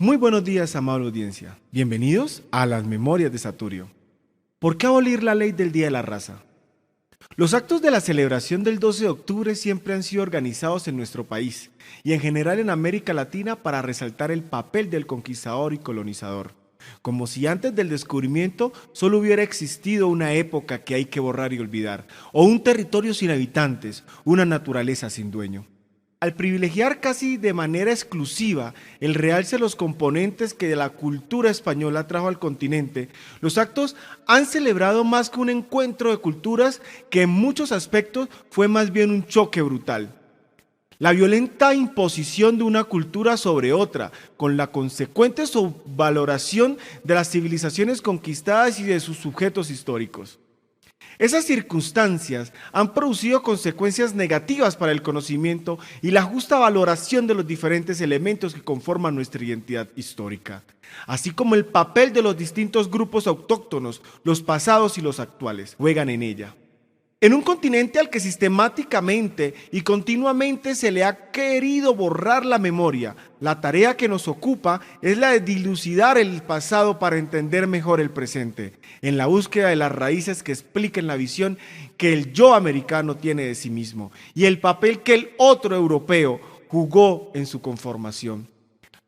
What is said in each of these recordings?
Muy buenos días, amable audiencia. Bienvenidos a las Memorias de Saturio. ¿Por qué abolir la ley del Día de la Raza? Los actos de la celebración del 12 de octubre siempre han sido organizados en nuestro país y en general en América Latina para resaltar el papel del conquistador y colonizador, como si antes del descubrimiento solo hubiera existido una época que hay que borrar y olvidar, o un territorio sin habitantes, una naturaleza sin dueño. Al privilegiar casi de manera exclusiva el realce de los componentes que de la cultura española trajo al continente, los actos han celebrado más que un encuentro de culturas que en muchos aspectos fue más bien un choque brutal. La violenta imposición de una cultura sobre otra, con la consecuente subvaloración de las civilizaciones conquistadas y de sus sujetos históricos. Esas circunstancias han producido consecuencias negativas para el conocimiento y la justa valoración de los diferentes elementos que conforman nuestra identidad histórica, así como el papel de los distintos grupos autóctonos, los pasados y los actuales, juegan en ella. En un continente al que sistemáticamente y continuamente se le ha querido borrar la memoria, la tarea que nos ocupa es la de dilucidar el pasado para entender mejor el presente, en la búsqueda de las raíces que expliquen la visión que el yo americano tiene de sí mismo y el papel que el otro europeo jugó en su conformación.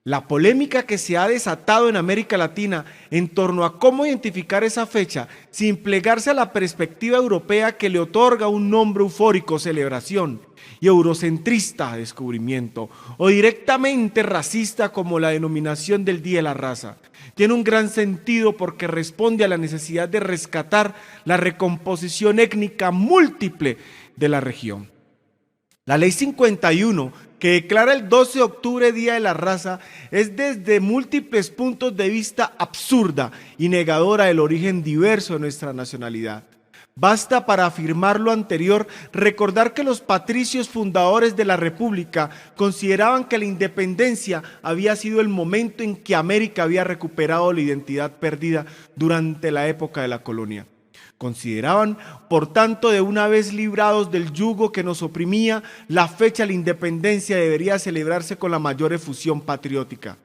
La polémica que se ha desatado en América Latina en torno a cómo identificar esa fecha sin plegarse a la perspectiva europea que le otorga un nombre eufórico, celebración, y eurocentrista, descubrimiento, o directamente racista como la denominación del Día de la Raza, tiene un gran sentido porque responde a la necesidad de rescatar la recomposición étnica múltiple de la región. La Ley 51, que declara el 12 de octubre Día de la Raza, es desde múltiples puntos de vista absurda y negadora del origen diverso de nuestra nacionalidad. Basta para afirmar lo anterior recordar que los patricios fundadores de la República consideraban que la independencia había sido el momento en que América había recuperado la identidad perdida durante la época de la colonia. Consideraban, por tanto, de una vez librados del yugo que nos oprimía, la fecha de la independencia debería celebrarse con la mayor efusión patriótica.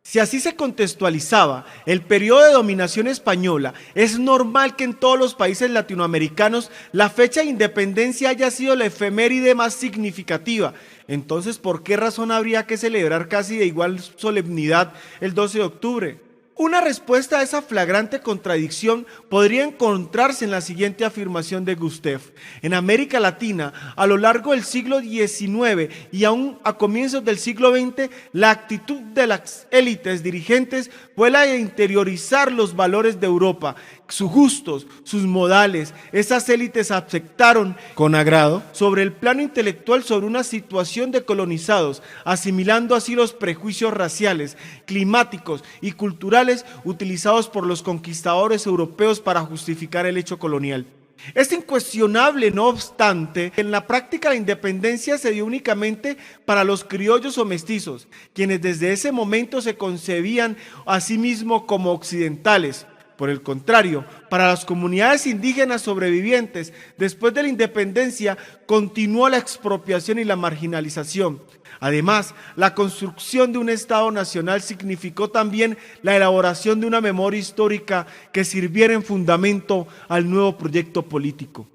Si así se contextualizaba el periodo de dominación española, es normal que en todos los países latinoamericanos la fecha de independencia haya sido la efeméride más significativa. Entonces, ¿por qué razón habría que celebrar casi de igual solemnidad el 12 de octubre? Una respuesta a esa flagrante contradicción podría encontrarse en la siguiente afirmación de Gustev. En América Latina, a lo largo del siglo XIX y aún a comienzos del siglo XX, la actitud de las élites dirigentes fue la de interiorizar los valores de Europa, sus gustos, sus modales. Esas élites aceptaron con agrado sobre el plano intelectual sobre una situación de colonizados, asimilando así los prejuicios raciales, climáticos y culturales utilizados por los conquistadores europeos para justificar el hecho colonial. Es incuestionable, no obstante, que en la práctica la independencia se dio únicamente para los criollos o mestizos, quienes desde ese momento se concebían a sí mismos como occidentales. Por el contrario, para las comunidades indígenas sobrevivientes, después de la independencia, continuó la expropiación y la marginalización. Además, la construcción de un Estado nacional significó también la elaboración de una memoria histórica que sirviera en fundamento al nuevo proyecto político.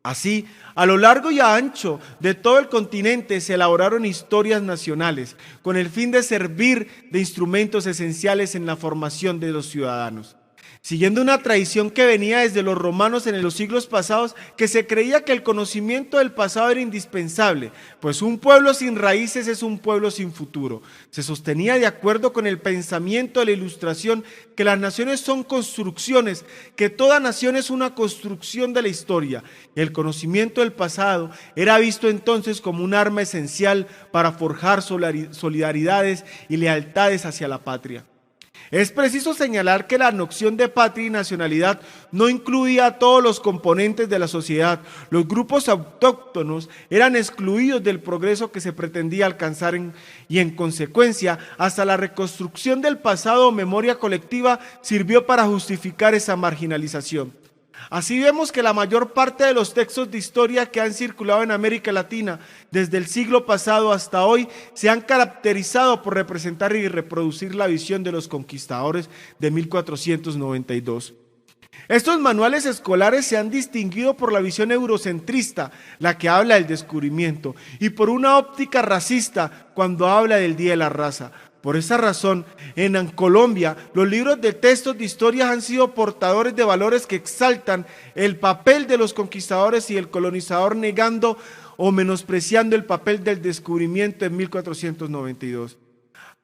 Así, a lo largo y a ancho de todo el continente se elaboraron historias nacionales con el fin de servir de instrumentos esenciales en la formación de los ciudadanos. Siguiendo una tradición que venía desde los romanos en los siglos pasados, que se creía que el conocimiento del pasado era indispensable, pues un pueblo sin raíces es un pueblo sin futuro. Se sostenía de acuerdo con el pensamiento de la Ilustración que las naciones son construcciones, que toda nación es una construcción de la historia. El conocimiento del pasado era visto entonces como un arma esencial para forjar solidaridades y lealtades hacia la patria. Es preciso señalar que la noción de patria y nacionalidad no incluía a todos los componentes de la sociedad. Los grupos autóctonos eran excluidos del progreso que se pretendía alcanzar y en consecuencia, hasta la reconstrucción del pasado o memoria colectiva sirvió para justificar esa marginalización. Así vemos que la mayor parte de los textos de historia que han circulado en América Latina desde el siglo pasado hasta hoy se han caracterizado por representar y reproducir la visión de los conquistadores de 1492. Estos manuales escolares se han distinguido por la visión eurocentrista, la que habla del descubrimiento, y por una óptica racista cuando habla del Día de la Raza. Por esa razón, en Colombia, los libros de textos de historia han sido portadores de valores que exaltan el papel de los conquistadores y el colonizador, negando o menospreciando el papel del descubrimiento en 1492.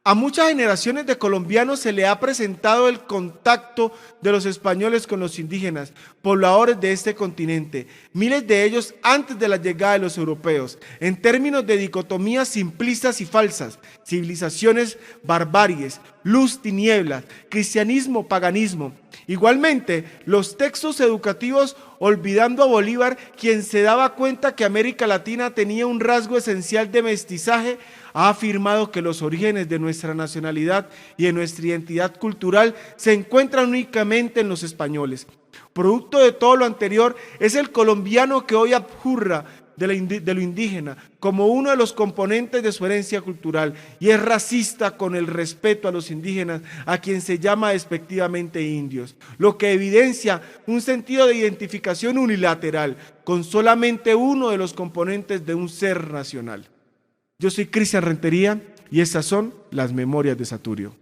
A muchas generaciones de colombianos se le ha presentado el contacto de los españoles con los indígenas, pobladores de este continente, miles de ellos antes de la llegada de los europeos, en términos de dicotomías simplistas y falsas, civilizaciones, barbaries, luz, tinieblas, cristianismo, paganismo. Igualmente, los textos educativos, olvidando a Bolívar, quien se daba cuenta que América Latina tenía un rasgo esencial de mestizaje, ha afirmado que los orígenes de nuestra nacionalidad y de nuestra identidad cultural se encuentran únicamente en los españoles. Producto de todo lo anterior es el colombiano que hoy abjurra de lo indígena como uno de los componentes de su herencia cultural y es racista con el respeto a los indígenas, a quien se llama despectivamente indios, lo que evidencia un sentido de identificación unilateral con solamente uno de los componentes de un ser nacional. Yo soy Cristian Rentería y estas son las Memorias de Saturio.